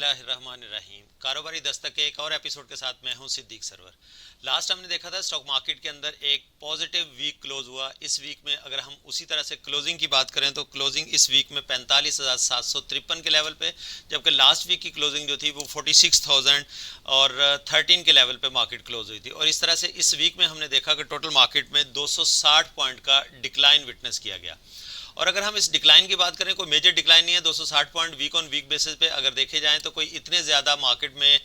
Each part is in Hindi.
बिस्मिल्लाहिर्रहमानिर्रहीम। कारोबारी दस्तक के एक और एपिसोड के साथ मैं हूं सिद्दीक सरवर। लास्ट हमने देखा था स्टॉक मार्केट के अंदर एक पॉजिटिव वीक क्लोज हुआ। इस वीक में अगर हम उसी तरह से क्लोजिंग की बात करें तो क्लोजिंग इस वीक में 45,753 के लेवल पे, जबकि लास्ट वीक की क्लोजिंग जो थी वो 46,000 और 13 के लेवल पे मार्केट क्लोज हुई थी। और इस तरह से इस वीक में हमने देखा कि टोटल मार्केट में 260 पॉइंट का डिक्लाइन विटनेस किया गया। और अगर हम इस डिक्लाइन की बात करें, कोई मेजर डिक्लाइन नहीं है। 260 point week on week basis पे अगर देखे जाएं तो कोई इतने ज़्यादा मार्केट में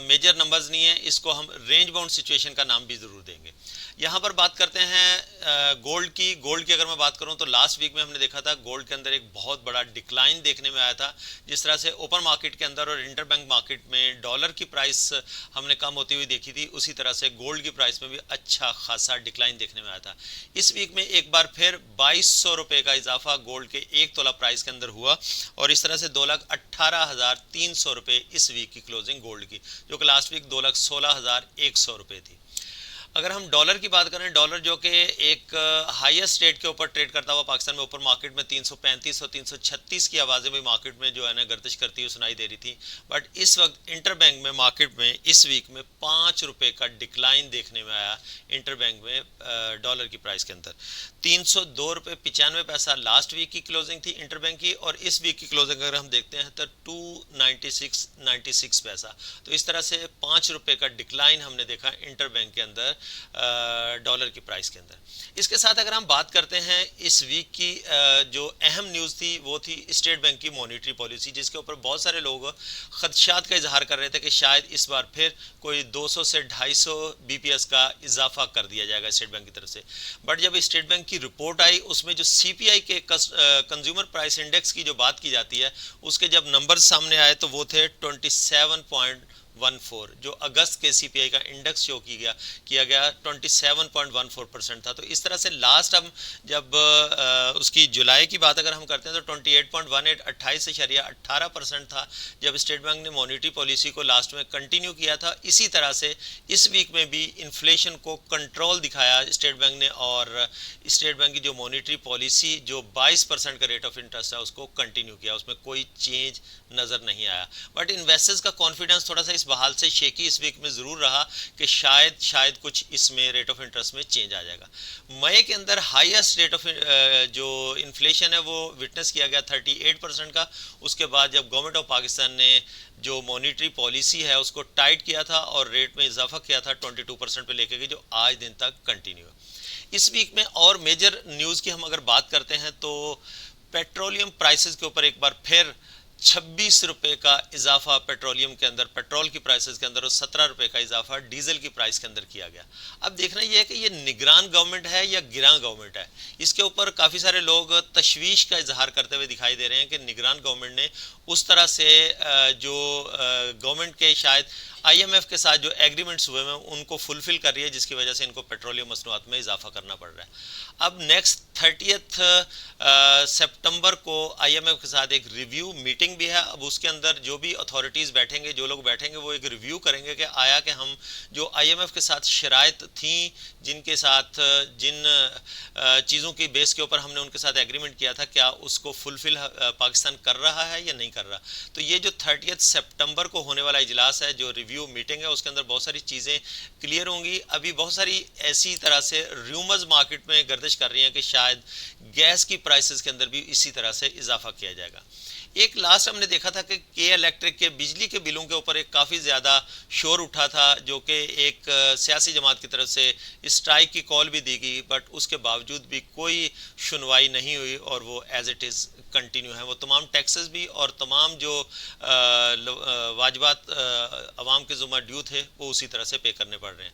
मेजर नंबर्स नहीं है। इसको हम रेंज बाउंड सिचुएशन का नाम भी ज़रूर देंगे। यहाँ पर बात करते हैं गोल्ड की। गोल्ड की अगर मैं बात करूँ तो लास्ट वीक में हमने देखा था गोल्ड के अंदर एक बहुत बड़ा डिक्लाइन देखने में आया था। जिस तरह से ओपन मार्केट के अंदर और इंटरबैंक मार्केट में डॉलर की प्राइस हमने कम होती हुई देखी थी, उसी तरह से गोल्ड की प्राइस में भी अच्छा खासा डिक्लाइन देखने में आया था। इस वीक में एक बार फिर 2200 रुपये का इजाफा गोल्ड के एक तोला प्राइस के अंदर हुआ और इस तरह से 2,18,300 रुपये इस वीक की क्लोजिंग गोल्ड की, जो कि लास्ट वीक 2,16,100 रुपये थी। अगर हम डॉलर की बात करें, डॉलर जो कि एक हाईएस्ट रेट के ऊपर ट्रेड करता हुआ पाकिस्तान में ओपन मार्केट में 335 और 336 की आवाज़ें भी मार्केट में जो है ना गर्दिश करती हुई सुनाई दे रही थी। बट इस वक्त इंटरबैंक में मार्केट में इस वीक में 5 रुपये का डिक्लाइन देखने में आया। इंटरबैंक में डॉलर की प्राइस के अंदर 302 रुपये 95 पैसा लास्ट वीक की क्लोजिंग थी इंटरबैंक की, और इस वीक की क्लोजिंग अगर हम देखते हैं तो 296.96 पैसा। तो इस तरह से 5 रुपये का डिक्लाइन हमने देखा इंटरबैंक के अंदर डॉलर की प्राइस के अंदर। इसके साथ अगर हम बात करते हैं इस वीक की जो अहम न्यूज़ थी वो थी स्टेट बैंक की मॉनेटरी पॉलिसी, जिसके ऊपर बहुत सारे लोग खदशात का इजहार कर रहे थे कि शायद इस बार फिर कोई 200 से 250 बीपीएस का इजाफा कर दिया जाएगा स्टेट बैंक की तरफ से। बट जब स्टेट बैंक की रिपोर्ट आई उसमें जो सीपीआई के कंज्यूमर प्राइस इंडेक्स की जो बात की जाती है उसके जब नंबर सामने आए तो वो थे 27.14, जो अगस्त के सीपीआई का इंडेक्स शो किया गया 27.14% था। तो इस तरह से लास्ट हम जब उसकी जुलाई की बात अगर हम करते हैं तो 28.18 28.18% था जब स्टेट बैंक ने मॉनेटरी पॉलिसी को लास्ट में कंटिन्यू किया था। इसी तरह से इस वीक में भी इन्फ्लेशन को कंट्रोल दिखाया स्टेट बैंक ने और स्टेट बैंक की जो मॉनेटरी पॉलिसी जो 22% का रेट ऑफ इंटरेस्ट है उसको कंटिन्यू किया, उसमें कोई चेंज नज़र नहीं आया। बट इन्वेस्टर्स का कॉन्फिडेंस थोड़ा सा इस बहाल से शेकी इस वीक में ज़रूर रहा कि शायद कुछ इसमें रेट ऑफ इंटरेस्ट में चेंज आ जाएगा। मई के अंदर हाईएस्ट रेट ऑफ जो इन्फ्लेशन है वो विटनेस किया गया 38% का। उसके बाद जब गवर्नमेंट ऑफ पाकिस्तान ने जो मॉनेटरी पॉलिसी है उसको टाइट किया था और रेट में इजाफा किया था 22% पे लेके गई, जो आज दिन तक कंटिन्यू है। इस वीक में और मेजर न्यूज़ की हम अगर बात करते हैं तो पेट्रोलियम प्राइसेस के ऊपर एक बार फिर 26 रुपये का इजाफा पेट्रोलियम के अंदर, पेट्रोल की प्राइसेस के अंदर, और 17 रुपये का इजाफा डीजल की प्राइस के अंदर किया गया। अब देखना यह है कि ये निगरान गवर्नमेंट है या गिरां गवर्नमेंट है। इसके ऊपर काफ़ी सारे लोग तशवीश का इजहार करते हुए दिखाई दे रहे हैं कि निगरान गवर्नमेंट ने उस तरह से जो गवर्नमेंट के शायद आईएमएफ के साथ जो एग्रीमेंट्स हुए हैं उनको फुलफिल कर रही है, जिसकी वजह से इनको पेट्रोलियम मसनूआत में इजाफा करना पड़ रहा है। अब नेक्स्ट 30 सितंबर को आईएमएफ के साथ एक रिव्यू मीटिंग भी है। अब उसके अंदर जो भी अथॉरिटीज़ बैठेंगे, जो लोग बैठेंगे, वो एक रिव्यू करेंगे कि आया कि हम जो आईएमएफ के साथ शराइत थी, जिनके साथ जिन चीज़ों की बेस के ऊपर हमने उनके साथ एग्रीमेंट किया था, क्या उसको फुलफिल पाकिस्तान कर रहा है या नहीं कर रहा। तो ये जो 30 सितंबर को होने वाला इजलास है, जो रिव्यू मीटिंग है, उसके अंदर बहुत सारी चीज़ें क्लियर होंगी। अभी बहुत सारी ऐसी तरह से र्यूमर्स मार्केट में गर्दिश कर रही हैं कि शायद गैस की प्राइसेस के अंदर भी इसी तरह से इजाफा किया जाएगा। एक लास्ट हमने देखा था कि के इलेक्ट्रिक के बिजली के बिलों के ऊपर एक काफ़ी ज़्यादा शोर उठा था, जो कि एक सियासी जमात की तरफ से स्ट्राइक की कॉल भी दी गई, बट उसके बावजूद भी कोई सुनवाई नहीं हुई और वो एज इट इज़ कंटिन्यू है। वो तमाम टैक्सेस भी और तमाम जो वाजबात अवाम के ज़ुम्मा ड्यू थे वो उसी तरह से पे करने पड़ रहे हैं।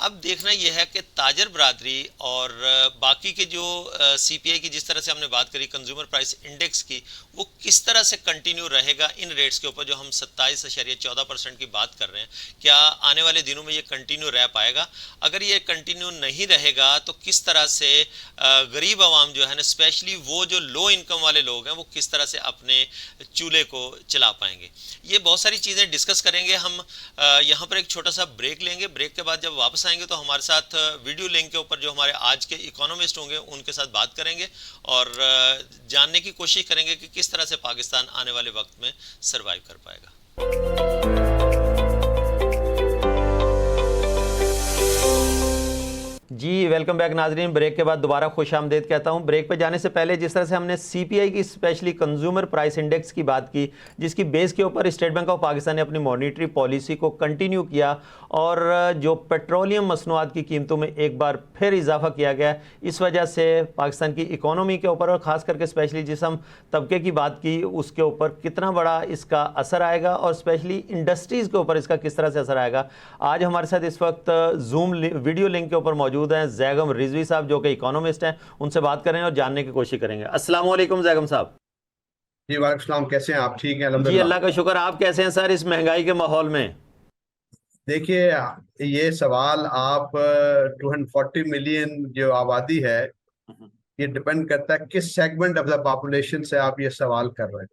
अब देखना यह है कि ताजर बरादरी और बाकी के जो सीपीआई की जिस तरह से हमने बात करी कंज्यूमर प्राइस इंडेक्स की, वो किस तरह से कंटिन्यू रहेगा इन रेट्स के ऊपर जो हम 27.14% की बात कर रहे हैं। क्या आने वाले दिनों में ये कंटिन्यू रह पाएगा? अगर ये कंटिन्यू नहीं रहेगा तो किस तरह से गरीब आवाम जो है ना, स्पेशली वो जो लो इनकम वाले लोग हैं, वो किस तरह से अपने चूल्हे को चला पाएंगे। ये बहुत सारी चीज़ें डिस्कस करेंगे हम। यहाँ पर एक छोटा सा ब्रेक लेंगे। ब्रेक के बाद जब वापस आएंगे तो हमारे साथ वीडियो लिंक के ऊपर जो हमारे आज के इकोनॉमिस्ट होंगे उनके साथ बात करेंगे और जानने की कोशिश करेंगे कि किस तरह से पाकिस्तान आने वाले वक्त में सर्वाइव कर पाएगा। जी वेलकम बैक नाजरीन। ब्रेक के बाद दोबारा खुश आमदेद कहता हूं। ब्रेक पे जाने से पहले जिस तरह से हमने सीपीआई की स्पेशली कंज्यूमर प्राइस इंडेक्स की बात की, जिसकी बेस के ऊपर स्टेट बैंक ऑफ पाकिस्तान ने अपनी मॉनिटरी पॉलिसी को कंटिन्यू किया और जो पेट्रोलियम मसनूआत की कीमतों में एक बार फिर इजाफा किया गया, इस वजह से पाकिस्तान की इकोनॉमी के ऊपर और ख़ास करके स्पेशली जिस हम तबके की बात की उसके ऊपर कितना बड़ा इसका असर आएगा और स्पेशली इंडस्ट्रीज़ के ऊपर इसका किस तरह से असर आएगा। आज हमारे साथ इस वक्त जूम वीडियो लिंक के ऊपर मौजूद हैं जैगम रिजवी साहब, जो कि इकोनॉमिस्ट हैं। उनसे बात करें और जानने की कोशिश करेंगे। अस्सलाम वालेकुम जैगम साहब। जी वालेकुम सलाम, कैसे हैं आप? ठीक हैं जी अल्हम्दुलिल्लाह। अल्लाह का शुक्र। आप कैसे हैं सर इस महंगाई के माहौल में? देखिए, ये सवाल आप 240 मिलियन जो आबादी है, ये डिपेंड करता है किस सेगमेंट ऑफ द पॉपुलेशन से आप ये सवाल कर रहे हैं।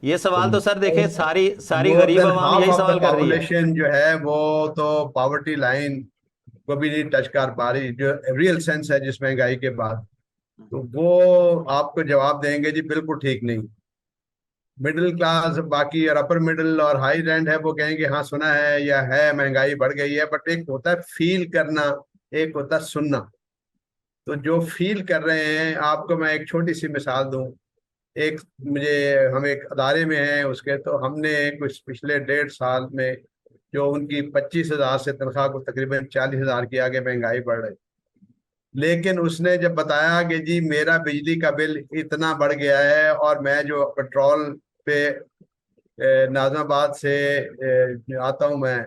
ये सवाल तो सर देखें सारी मोर गरीब देन आवाम हाफ यही ऑफ द सवाल कर रही है। पॉपुलेशन जो है वो तो पॉवर्टी लाइन को भी नहीं टच कर पा रही, जो रियल सेंस है जिस महंगाई के बाद। तो वो आपको जवाब देंगे जी बिल्कुल ठीक नहीं। मिडिल क्लास बाकी और अपर मिडिल और हाई रेंट है, वो कहेंगे हाँ सुना है या है महंगाई बढ़ गई है। बट एक होता है फील करना, एक होता है सुनना। तो जो फील कर रहे हैं, आपको मैं एक छोटी सी मिसाल दूं। एक मुझे हम एक अदारे में हैं उसके, तो हमने कुछ पिछले 1.5 साल में जो उनकी 25,000 से तनख्वाह को तकरीबन 40,000 की आगे महंगाई बढ़ रही। लेकिन उसने जब बताया कि जी मेरा बिजली का बिल इतना बढ़ गया है और मैं जो पेट्रोल पे नाजमाबाद से आता हूँ मैं,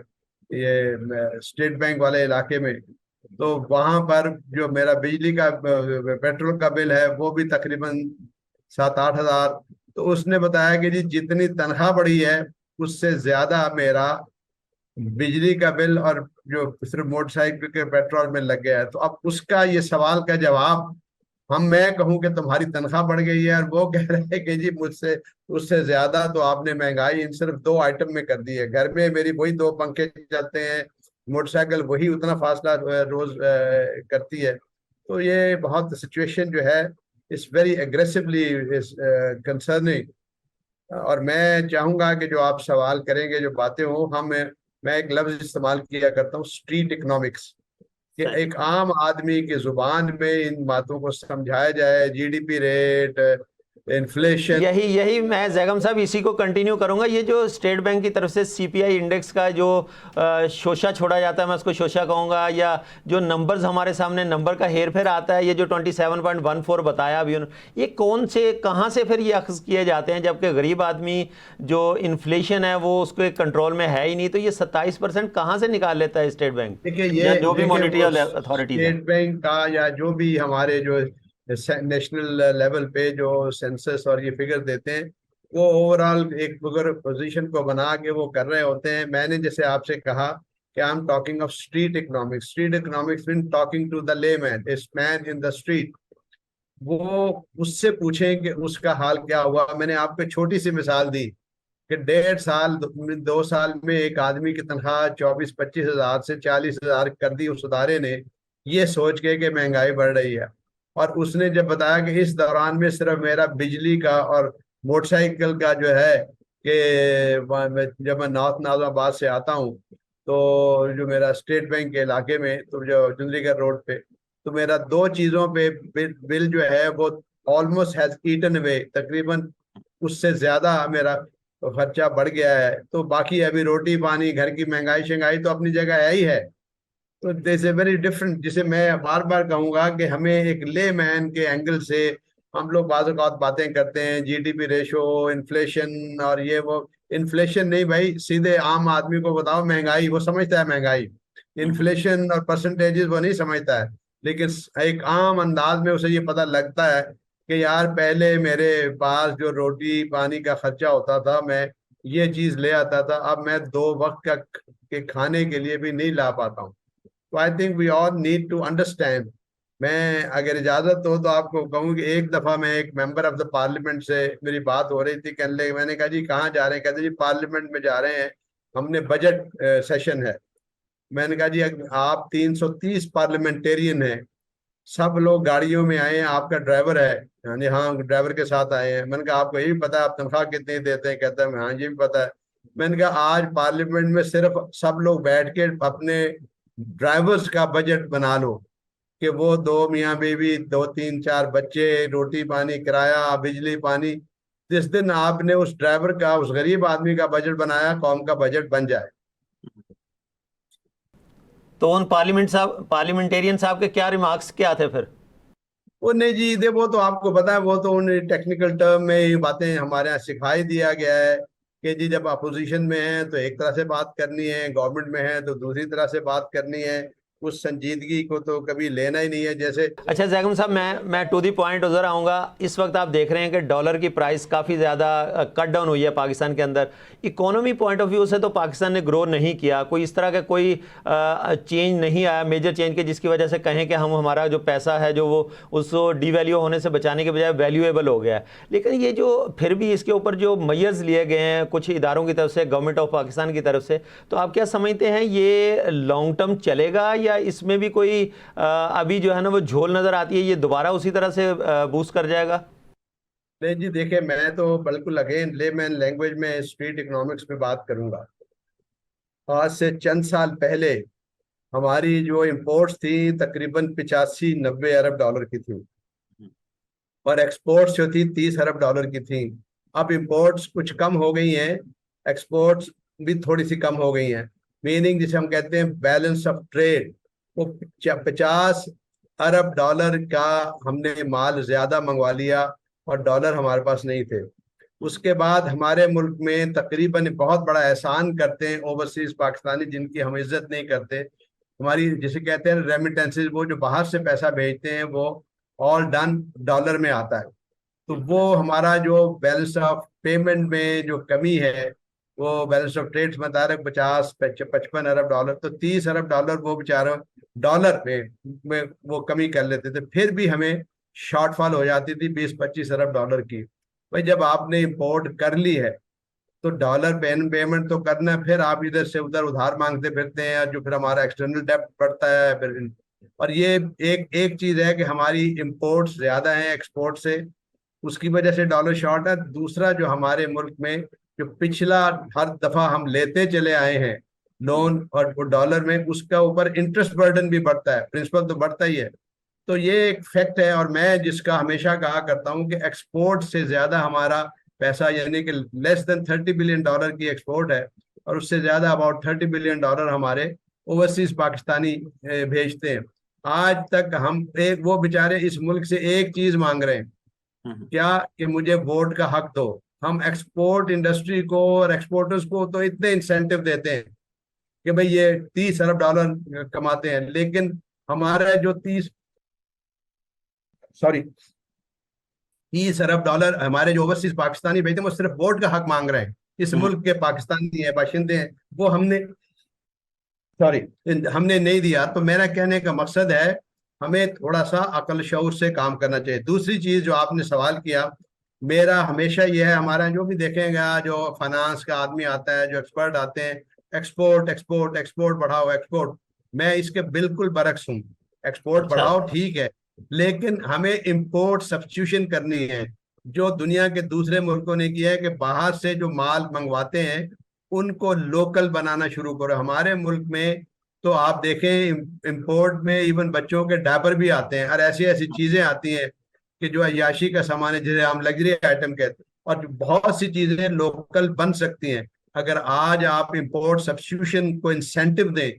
ये स्टेट बैंक वाले इलाके में, तो वहां पर जो मेरा बिजली का पेट्रोल का बिल है वो भी तकरीबन 7-8 हज़ार। तो उसने बताया कि जी जितनी तनख्वाह बढ़ी है उससे ज्यादा मेरा बिजली का बिल और जो सिर्फ मोटरसाइकिल के पेट्रोल में लग गया है। तो अब उसका ये सवाल का जवाब मैं कहूं कि तुम्हारी तनख्वाह बढ़ गई है और वो कह रहे हैं कि जी मुझसे उससे ज्यादा तो आपने महंगाई इन सिर्फ 2 आइटम में कर दी है। घर में मेरी वही 2 पंखे चलते हैं, मोटरसाइकिल वही उतना फासला रोज करती है। तो ये बहुत सिचुएशन जो है इस वेरी एग्रेसिवली कंसर्निंग। और मैं चाहूंगा कि जो आप सवाल करेंगे, जो बातें हो, मैं एक लफ्ज इस्तेमाल किया करता हूँ, स्ट्रीट इकोनॉमिक्स, कि एक आम आदमी की जुबान में इन बातों को समझाया जाए। GDP rate, inflation. यही मैं जैगम साहब इसी को कंटिन्यू करूंगा। ये जो स्टेट बैंक की तरफ से सीपीआई इंडेक्स का जो शोशा छोड़ा जाता है, मैं उसको शोशा कहूँगा, या जो नंबर्स हमारे सामने नंबर का हेर फेर आता है, ये जो 27.14 बताया अभी उन्होंने, ये कौन से कहाँ से फिर ये अख्ज़ किए जाते हैं, जबकि गरीब आदमी जो इन्फ्लेशन है वो उसको एक कंट्रोल में है ही नहीं। तो ये 27% कहाँ से निकाल लेता है स्टेट बैंक देखिए या ये जो भी मॉनेटरी अथॉरिटीज है? स्टेट बैंक का या जो भी हमारे जो नेशनल लेवल पे जो सेंसस और ये फिगर देते हैं, वो ओवरऑल एक फिगर पोजीशन को बना के वो कर रहे होते हैं। मैंने जैसे आपसे कहा कि I am talking of street economics. Street economics mean talking to the layman, this man in the street. वो उससे पूछें कि उसका हाल क्या हुआ। मैंने आपको छोटी सी मिसाल दी कि 1.5 साल 2 साल में एक आदमी की तनख्वाह 24-25 हज़ार से 40,000 कर दी उस अदारे ने, ये सोच के कि महंगाई बढ़ रही है। और उसने जब बताया कि इस दौरान में सिर्फ मेरा बिजली का और मोटरसाइकिल का जो है कि जब मैं नॉर्थ नाज़ाबाद से आता हूँ, तो जो मेरा स्टेट बैंक के इलाके में, तो जो चंडीगढ़ रोड पे, तो मेरा 2 चीज़ों पे बिल जो है वो ऑलमोस्ट हैज ईटन अवे, तकरीबन उससे ज्यादा मेरा तो खर्चा बढ़ गया है। तो बाकी अभी रोटी पानी घर की महंगाई शंगाई तो अपनी जगह है ही है। तो दिस ए वेरी डिफरेंट, जिसे मैं बार बार कहूंगा कि हमें एक ले मैन के एंगल से हम लोग बाज़ औक़ात बातें करते हैं जीडीपी रेशो, इन्फ्लेशन और ये वो। इन्फ्लेशन नहीं भाई, सीधे आम आदमी को बताओ महंगाई, वो समझता है महंगाई। इन्फ्लेशन और परसेंटेजेस वो नहीं समझता है। लेकिन एक आम अंदाज में उसे ये पता लगता है कि यार पहले मेरे पास जो रोटी पानी का खर्चा होता था, मैं ये चीज ले आता था, अब मैं 2 वक्त का के खाने के लिए भी नहीं ला पाता हूँ। तो I think we all need to understand. मैं अगर इजाजत हो तो आपको कहूँ कि एक दफा मैं एक मेंबर ऑफ द पार्लियामेंट से मेरी बात हो रही थी, कहने लगे, मैंने कहा जी कहाँ जा रहे हैं? कहते जी पार्लियामेंट में जा रहे हैं, हमने बजट सेशन है। मैंने कहा जी आप 330 पार्लियामेंटेरियन हैं, सब लोग गाड़ियों में आए हैं, आपका ड्राइवर है? हाँ जी हाँ, ड्राइवर के साथ आए हैं। मैंने कहा आपको ये भी पता है आप तनख्वाह कितनी देते हैं? कहता है हाँ जी भी पता है। मैंने कहा आज पार्लियामेंट में सिर्फ सब लोग बैठ के अपने ड्राइवर्स का बजट बना लो, कि वो दो मियाँ बीवी, दो तीन चार बच्चे, रोटी पानी, किराया, बिजली पानी। जिस दिन आपने उस ड्राइवर का, उस गरीब आदमी का बजट बनाया, कौम का बजट बन जाए। तो उन पार्लियामेंटेरियन साहब के क्या रिमार्क्स क्या थे फिर? वो नहीं जी, दे वो तो आपको पता है, वो तो उन टेक्निकल टर्म में ही बातें हमारे यहाँ सिखाई दिया गया है कि जी जब अपोजिशन में है तो एक तरह से बात करनी है, गवर्नमेंट में है तो दूसरी तरह से बात करनी है। उस संजीदगी को तो कभी लेना ही नहीं है। जैसे अच्छा जैगम साहब, मैं टू दी पॉइंट उधर आऊँगा। इस वक्त आप देख रहे हैं कि डॉलर की प्राइस काफ़ी ज़्यादा कट डाउन हुई है पाकिस्तान के अंदर। इकोनॉमी पॉइंट ऑफ व्यू से तो पाकिस्तान ने ग्रो नहीं किया, कोई इस तरह का कोई चेंज नहीं आया, मेजर चेंज के जिसकी वजह से कहें कि हम हमारा जो पैसा है जो वो उसको डीवैल्यू होने से बचाने के बजाय वैल्यूएबल हो गया है। लेकिन ये जो फिर भी इसके ऊपर जो मेजर्स लिए गए हैं कुछ इदारों की तरफ से, गवर्नमेंट ऑफ पाकिस्तान की तरफ से, तो आप क्या समझते हैं ये लॉन्ग टर्म चलेगा या इसमें भी कोई अभी जो है ना वो झोल नजर आती है, ये दोबारा उसी तरह से बूस्ट कर जाएगा? नहीं जी, देखिए मैं तो बिल्कुल अगेन लेमैन लैंग्वेज में स्ट्रीट इकोनॉमिक्स में बात करूंगा। आज से चंद साल पहले हमारी जो इंपोर्ट्स थी तकरीबन 85-90 अरब डॉलर की थी, और एक्सपोर्ट्स जो थी 30 अरब डॉलर की थी। अब इंपोर्ट्स कुछ कम हो गई हैं, एक्सपोर्ट्स भी थोड़ी सी कम हो गई हैं। मीनिंग जिसे हम कहते हैं बैलेंस ऑफ ट्रेड, वो 50 अरब डॉलर का हमने माल ज्यादा मंगवा लिया और डॉलर हमारे पास नहीं थे। उसके बाद हमारे मुल्क में तकरीबन बहुत बड़ा एहसान करते हैं ओवरसीज पाकिस्तानी, जिनकी हम इज्जत नहीं करते। हमारी जिसे कहते हैं रेमिटेंसेज, वो जो बाहर से पैसा भेजते हैं वो ऑल डन डॉलर में आता है। तो वो हमारा जो बैलेंस ऑफ पेमेंट में जो कमी है, वो बैलेंस ऑफ ट्रेड्स बता रहे 50-55 अरब डॉलर, तो 30 अरब डॉलर वो बेचारा डॉलर में वो कमी कर लेते थे। फिर भी हमें शॉर्टफॉल हो जाती थी 20-25 अरब डॉलर की। भाई जब आपने इम्पोर्ट कर ली है तो डॉलर पेमेंट तो करना है, फिर आप इधर से उधर उधार मांगते फिरते हैं, जो फिर हमारा एक्सटर्नल डेब्ट बढ़ता है फिर। और ये एक एक चीज है कि हमारी इंपोर्ट्स ज्यादा है एक्सपोर्ट से, उसकी वजह से डॉलर शॉर्ट है। दूसरा जो हमारे मुल्क में जो पिछला हर दफा हम लेते चले आए हैं लोन और वो डॉलर में, उसका ऊपर इंटरेस्ट बर्डन भी बढ़ता है, प्रिंसिपल तो बढ़ता ही है। तो ये एक फैक्ट है। और मैं जिसका हमेशा कहा करता हूँ कि एक्सपोर्ट से ज्यादा हमारा पैसा, यानी कि लेस देन 30 बिलियन डॉलर की एक्सपोर्ट है, और उससे ज्यादा अबाउट 30 बिलियन डॉलर हमारे ओवरसीज पाकिस्तानी भेजते हैं। आज तक हम एक वो बेचारे इस मुल्क से एक चीज मांग रहे हैं, क्या कि मुझे वोट का हक दो। हम एक्सपोर्ट इंडस्ट्री को और एक्सपोर्टर्स को तो इतने इंसेंटिव देते हैं कि भाई ये 30 अरब डॉलर कमाते हैं, लेकिन हमारा जो 30 अरब डॉलर हमारे जो ओवरसीज पाकिस्तानी भेजते हैं, वो सिर्फ वोट का हक मांग रहे हैं। इस मुल्क के पाकिस्तानी है, बाशिंदे हैं, वो सॉरी हमने नहीं दिया। तो मेरा कहने का मकसद है हमें थोड़ा सा अकल शऊर से काम करना चाहिए। दूसरी चीज जो आपने सवाल किया, मेरा हमेशा यह है, हमारा जो भी देखेंगे, जो फाइनेंस का आदमी आता है, जो एक्सपर्ट आते हैं, एक्सपोर्ट एक्सपोर्ट एक्सपोर्ट बढ़ाओ एक्सपोर्ट, मैं इसके बिल्कुल बरक्स हूँ। एक्सपोर्ट अच्छा। बढ़ाओ ठीक है, लेकिन हमें इंपोर्ट सब्स्टिट्यूशन करनी है, जो दुनिया के दूसरे मुल्कों ने किया है कि बाहर से जो माल मंगवाते हैं उनको लोकल बनाना शुरू करो। हमारे मुल्क में तो आप देखें इंपोर्ट में इवन बच्चों के डायपर भी आते हैं और ऐसी ऐसी चीजें आती हैं कि जो अय्याशी का सामान है, जिसे हम लग्जरी आइटम कहते हैं। और बहुत सी चीजें लोकल बन सकती हैं अगर आज आप इंपोर्ट सब्स्टिट्यूशन को इंसेंटिव दें,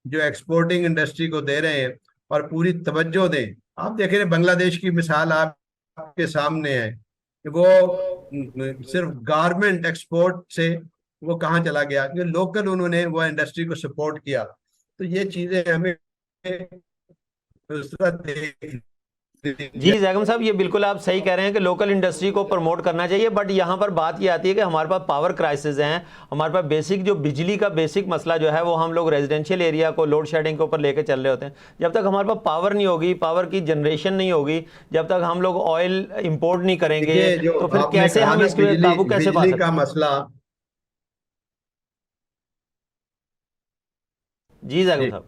जो एक्सपोर्टिंग इंडस्ट्री को दे रहे हैं, और पूरी तवज्जो दें। आप देख रहे हैं बांग्लादेश की मिसाल आपके सामने है कि वो सिर्फ गारमेंट एक्सपोर्ट से वो कहाँ चला गया, क्योंकि लोकल उन्होंने वो इंडस्ट्री को सपोर्ट किया। तो ये चीजें हमें उस तरह देख जी जैगम साहब, ये बिल्कुल आप सही कह रहे हैं कि लोकल इंडस्ट्री को प्रमोट करना चाहिए, बट यहाँ पर बात ये आती है कि हमारे पास पावर क्राइसिस हैं। हमारे पास बेसिक जो बिजली का बेसिक मसला जो है वो हम लोग रेजिडेंशियल एरिया को लोड शेडिंग के ऊपर लेकर चल रहे होते हैं। जब तक हमारे पास पावर नहीं होगी, पावर की जनरेशन नहीं होगी, जब तक हम लोग ऑयल इंपोर्ट नहीं करेंगे, जो तो फिर आपने कैसे कहा हम ना इस पर काबू कैसे पा बिजली सकते का हैं? मसला। जी जैगम जी साहब।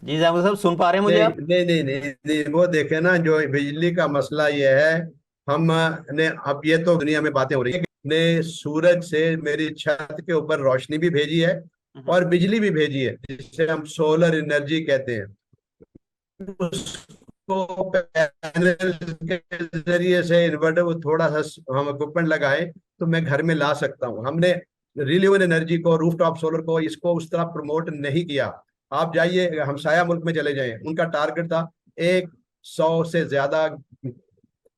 जी जैगम साहब, सुन पा रहे हैं मुझे नहीं आप? नहीं नहीं नहीं नहीं, वो देखे ना, जो बिजली का मसला ये है, हमने, अब ये तो दुनिया में बातें हो रही है, ने सूरज से मेरी छत के ऊपर रोशनी भी भेजी है और बिजली भी भेजी है, जिसे हम सोलर एनर्जी कहते हैं। उसको पैनल के जरिए से इन्वर्टर को थोड़ा सा हम इक्विपमेंट लगाए तो मैं घर में ला सकता हूँ। हमने रिन्यूएबल एनर्जी को, रूफटॉप सोलर को, इसको उस तरह प्रमोट नहीं किया। आप जाइए हमसाया मुल्क में चले जाएं, उनका टारगेट था 100 से ज्यादा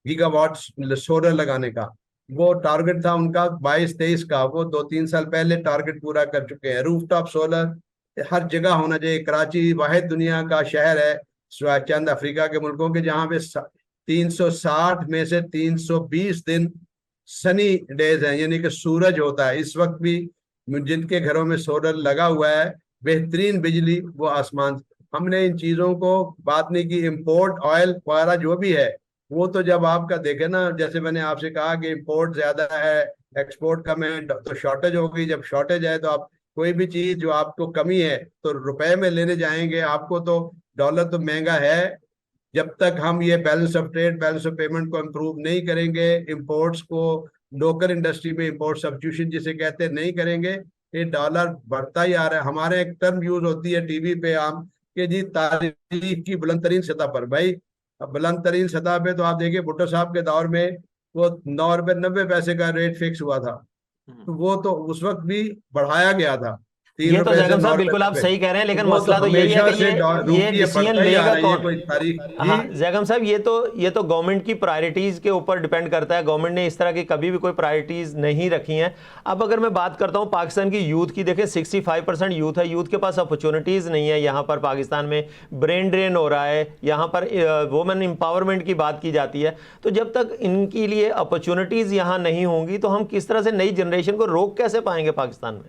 गीगावाट सोलर लगाने का। वो टारगेट था उनका 22-23 का, वो 2-3 साल पहले टारगेट पूरा कर चुके हैं। रूफटॉप सोलर हर जगह होना चाहिए। कराची वाहिद दुनिया का शहर है चंद अफ्रीका के मुल्कों के जहां पे 360 में से 320 दिन सनी डेज हैं, यानी कि सूरज होता है। इस वक्त भी जिनके घरों में सोलर लगा हुआ है, बेहतरीन बिजली वो आसमान। हमने इन चीजों को बात नहीं की। इम्पोर्ट ऑयल वगैरह जो भी है वो तो जब आपका देखे ना, जैसे मैंने आपसे कहा कि इम्पोर्ट ज्यादा है एक्सपोर्ट कम है तो शॉर्टेज होगी। जब शॉर्टेज है तो आप कोई भी चीज जो आपको कमी है तो रुपए में लेने जाएंगे आपको, तो डॉलर तो महंगा है। जब तक हम ये balance of trade, balance of payment को इम्प्रूव नहीं करेंगे, इंपोर्ट्स को लोकल इंडस्ट्री में इंपोर्ट सब्स्टिट्यूशन जिसे कहते हैं नहीं करेंगे, ये डॉलर बढ़ता ही आ रहा है। हमारे एक टर्म यूज होती है टीवी पे आम कि जी तारीख की बुलंद तरीन सतह पर। भाई बुलंद तरीन सतह पे तो आप देखिए भुट्टो साहब के दौर में वो 9 रुपए 90 पैसे का रेट फिक्स हुआ था, तो वो तो उस वक्त भी बढ़ाया गया था, तीन ये तो रुपए से जैगम 9 साहब रुपए बिल्कुल आप पे। सही कह रहे हैं, लेकिन वो तो मसला तो यही है हमेशा कि से ये डिसीजन बढ़ता ही आ लेगा रहा है, ये कौन। कोई तारीख हाँ जी। जैगम साहब, ये तो गवर्नमेंट की प्रायोरिटीज के ऊपर डिपेंड करता है। गवर्नमेंट ने इस तरह की कभी भी कोई प्रायोरिटीज नहीं रखी हैं। अब अगर मैं बात करता हूं पाकिस्तान की यूथ की, देखें 65% यूथ है, यूथ के पास अपॉर्चुनिटीज नहीं है। यहाँ पर पाकिस्तान में ब्रेन ड्रेन हो रहा है, यहाँ पर वुमेन एम्पावरमेंट की बात की जाती है। तो जब तक इनके लिए अपॉर्चुनिटीज यहाँ नहीं होंगी तो हम किस तरह से नई जनरेशन को रोक कैसे पाएंगे पाकिस्तान में?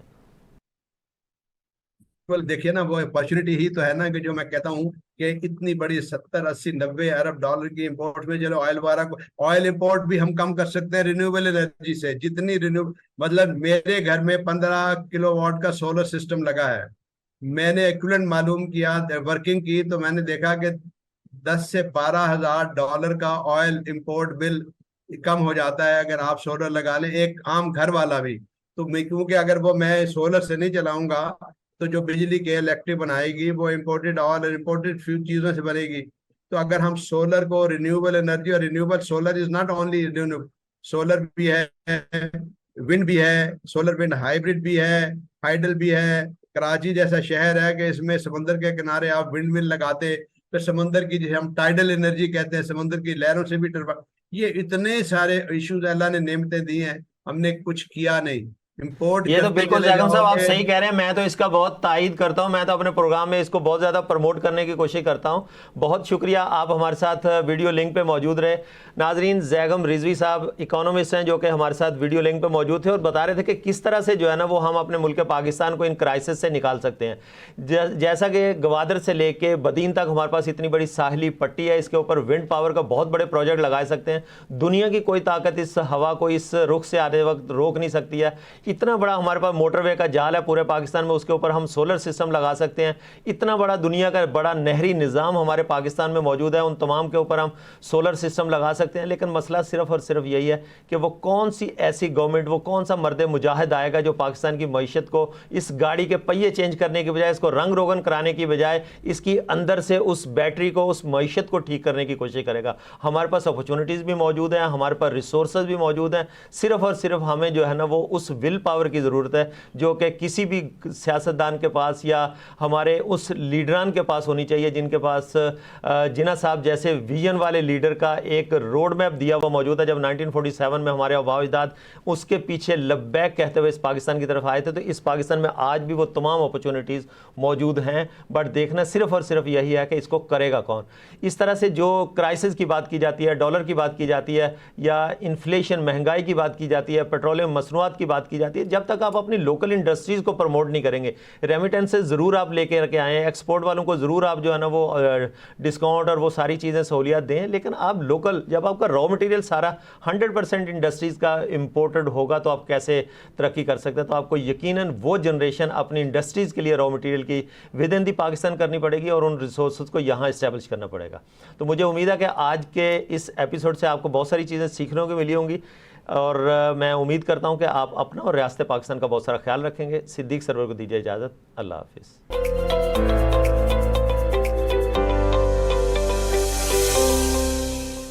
देखिए ना, वो अपॉर्चुनिटी ही तो है ना कि जो मैं कहता हूँ कि इतनी बड़ी 70-80-90 अरब डॉलर की इंपोर्ट में, चलो ऑयल वाला को, ऑयल इंपोर्ट भी हम कम कर सकते हैं रिन्यूएबल एनर्जी से। जितनी रिन्यू, मतलब मेरे घर में 15 किलोवाट का सोलर सिस्टम लगा है। मैंने एक्विवेलेंट मालूम किया, वर्किंग की, तो मैंने देखा कि 10 से 12 हज़ार डॉलर का ऑयल इंपोर्ट बिल कम हो जाता है अगर आप सोलर लगा लें, एक आम घर वाला भी। तो मैं, क्योंकि अगर वो मैं सोलर से नहीं चलाऊंगा तो जो बिजली के इलेक्ट्रिक बनाएगी वो इम्पोर्टेड ऑयल और इम्पोर्टेड फ्यू चीजों से बनेगी। तो अगर हम सोलर को रिन्यूएबल एनर्जी, और renewable solar is not only renewable, solar भी है, विंड भी है, सोलर विंड हाइब्रिड भी है, हाइडल भी है। कराची जैसा शहर है कि इसमें समंदर के किनारे आप विंड मिल लगाते, फिर समंदर की, जिसे हम टाइडल एनर्जी कहते हैं, समंदर की लहरों से भी टरबा, ये इतने सारे इश्यूज अल्लाह ने नेमतें दी हैं, हमने कुछ किया नहीं। इंपोर्ट ये तो करते बिल्कुल चले जैगम साहब आप जाओगे। सही कह रहे हैं, मैं तो इसका बहुत तायद करता हूं। मैं तो अपने प्रोग्राम में इसको बहुत ज़्यादा प्रमोट करने की कोशिश करता हूं। बहुत शुक्रिया, आप हमारे साथ वीडियो लिंक पे मौजूद रहे। नाजरीन, जैगम रिजवी साहब इकोनॉमिस्ट हैं जो कि हमारे साथ वीडियो लिंक पे मौजूद थे और बता रहे थे कि किस तरह से जो है ना वो हम अपने मुल्क पाकिस्तान को इन क्राइसिस से निकाल सकते हैं। जैसा कि गवादर से लेके बदीन तक हमारे पास इतनी बड़ी साहली पट्टी है, इसके ऊपर विंड पावर का बहुत बड़े प्रोजेक्ट लगा सकते हैं। दुनिया की कोई ताकत इस हवा को इस रुख से आने वक्त रोक नहीं सकती है। इतना बड़ा हमारे पास मोटरवे का जाल है पूरे पाकिस्तान में, उसके ऊपर हम सोलर सिस्टम लगा सकते हैं। इतना बड़ा दुनिया का बड़ा नहरी निज़ाम हमारे पाकिस्तान में मौजूद है, उन तमाम के ऊपर हम सोलर सिस्टम लगा सकते हैं। लेकिन मसला सिर्फ और सिर्फ यही है कि वो कौन सी ऐसी गवर्नमेंट, वो कौन सा मर्द मुजाहिद आएगा जो पाकिस्तान की मईशत को, इस गाड़ी के पहिए चेंज करने की बजाय, इसको रंग रोगन कराने की बजाय, इसकी अंदर से उस बैटरी को, उस मईशत को ठीक करने की कोशिश करेगा। हमारे पास अपॉर्चुनिटीज़ भी मौजूद हैं, हमारे पास रिसोर्सेज भी मौजूद हैं। सिर्फ और सिर्फ हमें जो है ना वो उस विल पावर की ज़रूरत है जो कि किसी भी सियासतदान के पास या हमारे उस लीडरान के पास होनी चाहिए जिनके पास जिन्ना साहब जैसे विजन वाले लीडर का एक रोड मैप दिया हुआ मौजूद है। जब 1947 में हमारे आबाद उसके पीछे लब्बैक कहते हुए इस पाकिस्तान की तरफ आए थे, तो इस पाकिस्तान में आज भी वो तमाम अपॉर्चुनिटीज़ मौजूद हैं। बट देखना सिर्फ और सिर्फ यही है कि इसको करेगा कौन। इस तरह से जो क्राइसिस की बात की जाती है, डॉलर की बात की जाती है, या इन्फ्लेशन महंगाई की बात की जाती है, पेट्रोलियम मसनूआत की बात की जाती है। जब तक आप अपनी लोकल इंडस्ट्रीज़ को प्रमोट नहीं करेंगे, रेमिटेंसेज ज़रूर आप लेके रखे आए हैं, एक्सपोर्ट वालों को ज़रूर आप जो है ना वो डिस्काउंट और वो सारी चीज़ें सहूलियत दें, लेकिन आप लोकल, जब आपका रॉ मटेरियल सारा 100% इंडस्ट्रीज़ का इम्पोर्टेड होगा तो आप कैसे तरक्की कर सकते हैं। तो आपको यकीनन वो जनरेशन अपनी इंडस्ट्रीज़ के लिए रॉ मटेरियल की विद इन दी पाकिस्तान करनी पड़ेगी और उन रिसोर्स को यहाँ इस्टेब्लिश करना पड़ेगा। तो मुझे उम्मीद है कि आज के इस एपिसोड से आपको बहुत सारी चीज़ें सीखने को मिली होंगी और मैं उम्मीद करता हूँ कि आप अपना और रियासत पाकिस्तान का बहुत सारा ख्याल रखेंगे। सिद्दीक सरवर को दीजिए इजाज़त। अल्लाह हाफिज़।